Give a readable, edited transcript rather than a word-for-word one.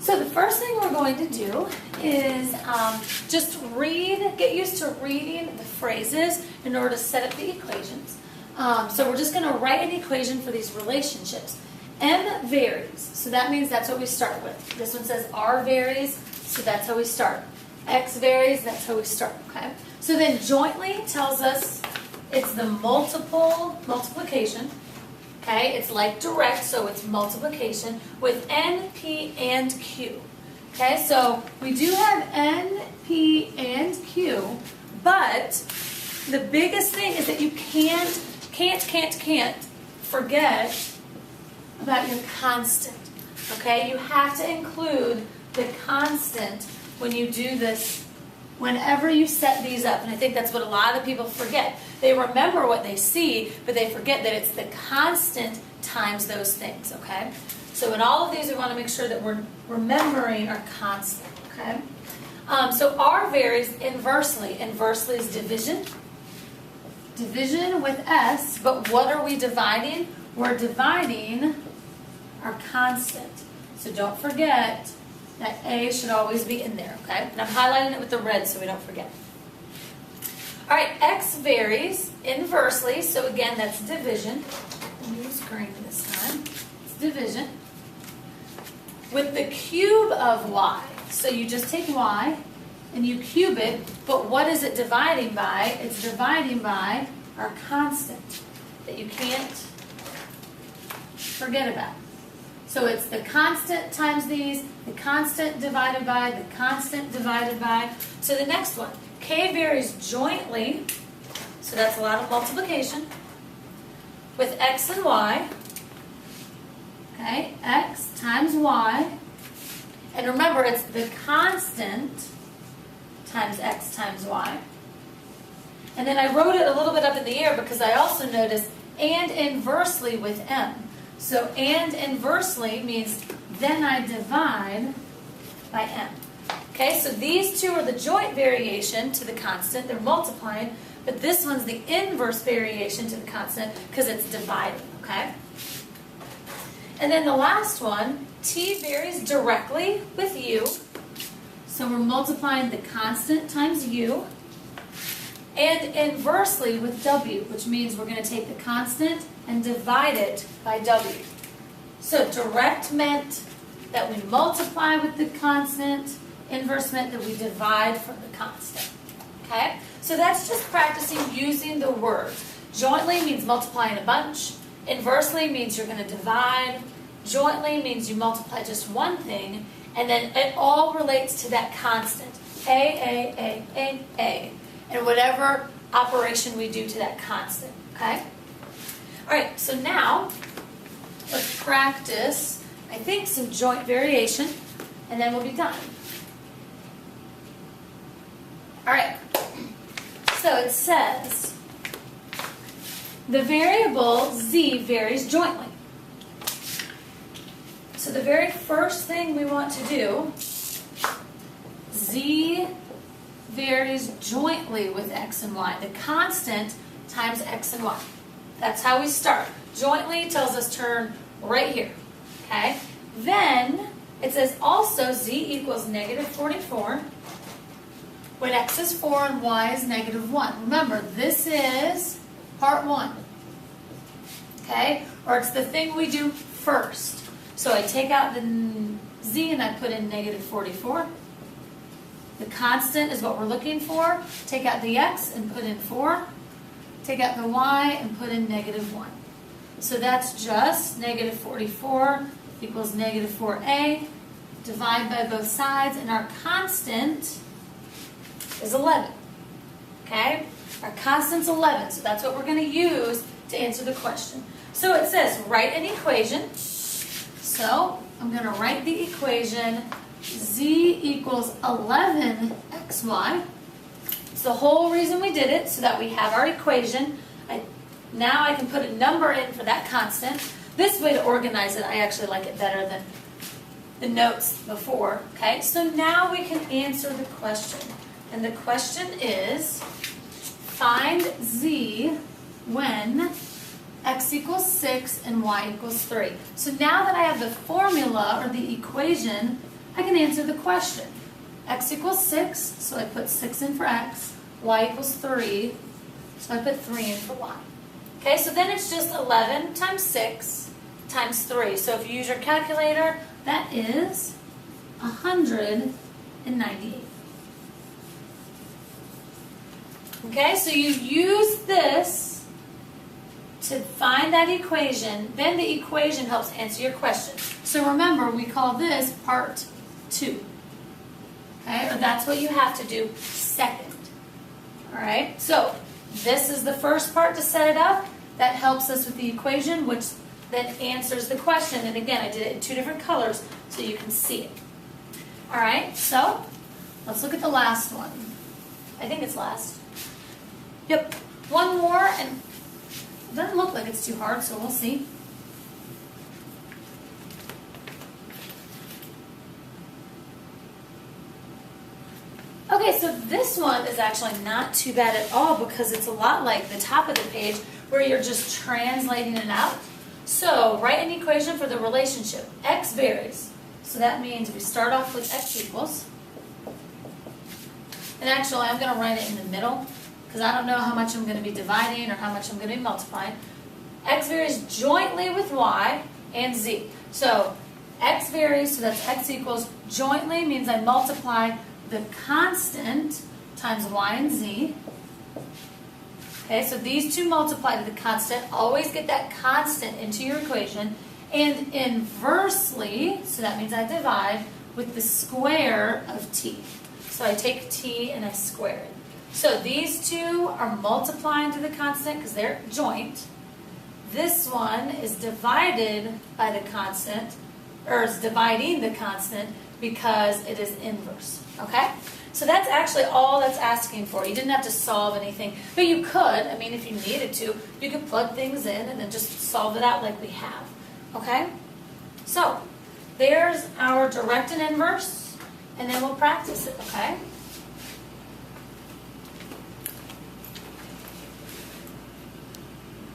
So the first thing we're going to do is just get used to reading the phrases in order to set up the equations. So we're just going to write an equation for these relationships. M varies, so that means that's what we start with. This one says R varies, so that's how we start. X varies, that's how we start, okay? So then jointly tells us it's the multiplication, okay? It's like direct, so it's multiplication with N, P, and Q. Okay, so we do have N, P, and Q, but the biggest thing is that you can't forget about your constant, okay? You have to include the constant when you do this, whenever you set these up, and I think that's what a lot of people forget. They remember what they see, but they forget that it's the constant times those things, okay? So in all of these, we want to make sure that we're remembering our constant, okay? So R varies inversely. Inversely is division. Division with S, but what are we dividing? We're dividing our constant. So don't forget that A should always be in there, okay? And I'm highlighting it with the red so we don't forget. All right, X varies inversely, so again, that's division. I'll use green this time. It's division. With the cube of Y, so you just take Y and you cube it, but what is it dividing by? It's dividing by our constant that you can't forget about. So it's the constant times these, the constant divided by, the constant divided by. So the next one, K varies jointly, so that's a lot of multiplication, with X and Y. Okay, X times Y. And remember, it's the constant times X times Y. And then I wrote it a little bit up in the air because I also noticed and inversely with M. So and inversely means then I divide by M. Okay, so these two are the joint variation to the constant. They're multiplying, but this one's the inverse variation to the constant because it's dividing, okay? And then the last one, T varies directly with U. So we're multiplying the constant times U. And inversely with W, which means we're going to take the constant and divide it by W. So direct meant that we multiply with the constant. Inverse meant that we divide from the constant. Okay? So that's just practicing using the word. Jointly means multiplying a bunch. Inversely means you're going to divide. Jointly means you multiply just one thing. And then it all relates to that constant. A. And whatever operation we do to that constant, okay? All right, so now let's practice, I think, some joint variation, and then we'll be done. All right, so it says the variable Z varies jointly. So the very first thing we want to do, Z varies jointly with X and Y. The constant times X and Y. That's how we start. Jointly tells us turn right here. Okay? Then it says also Z equals negative 44 when X is 4 and Y is negative 1. Remember, this is part 1. Okay? Or it's the thing we do first. So I take out the Z and I put in negative 44. The constant is what we're looking for. Take out the X and put in 4. Take out the Y and put in negative 1. So that's just negative 44 equals negative 4A. Divide by both sides, and our constant is 11. Okay? Our constant's 11, so that's what we're going to use to answer the question. So it says write an equation. So I'm going to write the equation Z equals 11xy. It's the whole reason we did it, so that we have our equation. Now I can put a number in for that constant. This way to organize it, I actually like it better than the notes before. Okay, so now we can answer the question. And the question is, find Z when X equals 6 and Y equals 3. So now that I have the formula or the equation, I can answer the question. X equals 6, so I put 6 in for X. Y equals 3, so I put 3 in for Y. Okay, so then it's just 11 times 6 times 3. So if you use your calculator, that is 198. Okay, so you use this to find that equation. Then the equation helps answer your question. So remember, we call this part 2. Okay, or that's what you have to do second. All right, so this is the first part to set it up. That helps us with the equation, which then answers the question. And again, I did it in 2 different colors so you can see it. All right, so let's look at the last one. I think it's last. Yep, one more, and it doesn't look like it's too hard, so we'll see. Okay, so this one is actually not too bad at all because it's a lot like the top of the page where you're just translating it out. So write an equation for the relationship. X varies. So that means we start off with X equals. And actually, I'm going to write it in the middle because I don't know how much I'm going to be dividing or how much I'm going to be multiplying. X varies jointly with Y and Z. So X varies, so that's X equals. Jointly means I multiply the constant times Y and Z. Okay, so these two multiply to the constant. Always get that constant into your equation. And inversely, so that means I divide with the square of t. So I take t and I square it. So these two are multiplying to the constant because they're joint. This one is divided by the constant, or is dividing the constant because it is inverse. Okay? So that's actually all that's asking for. You didn't have to solve anything, but you could. I mean, if you needed to, you could plug things in and then just solve it out like we have. Okay? So there's our direct and inverse, and then we'll practice it, okay?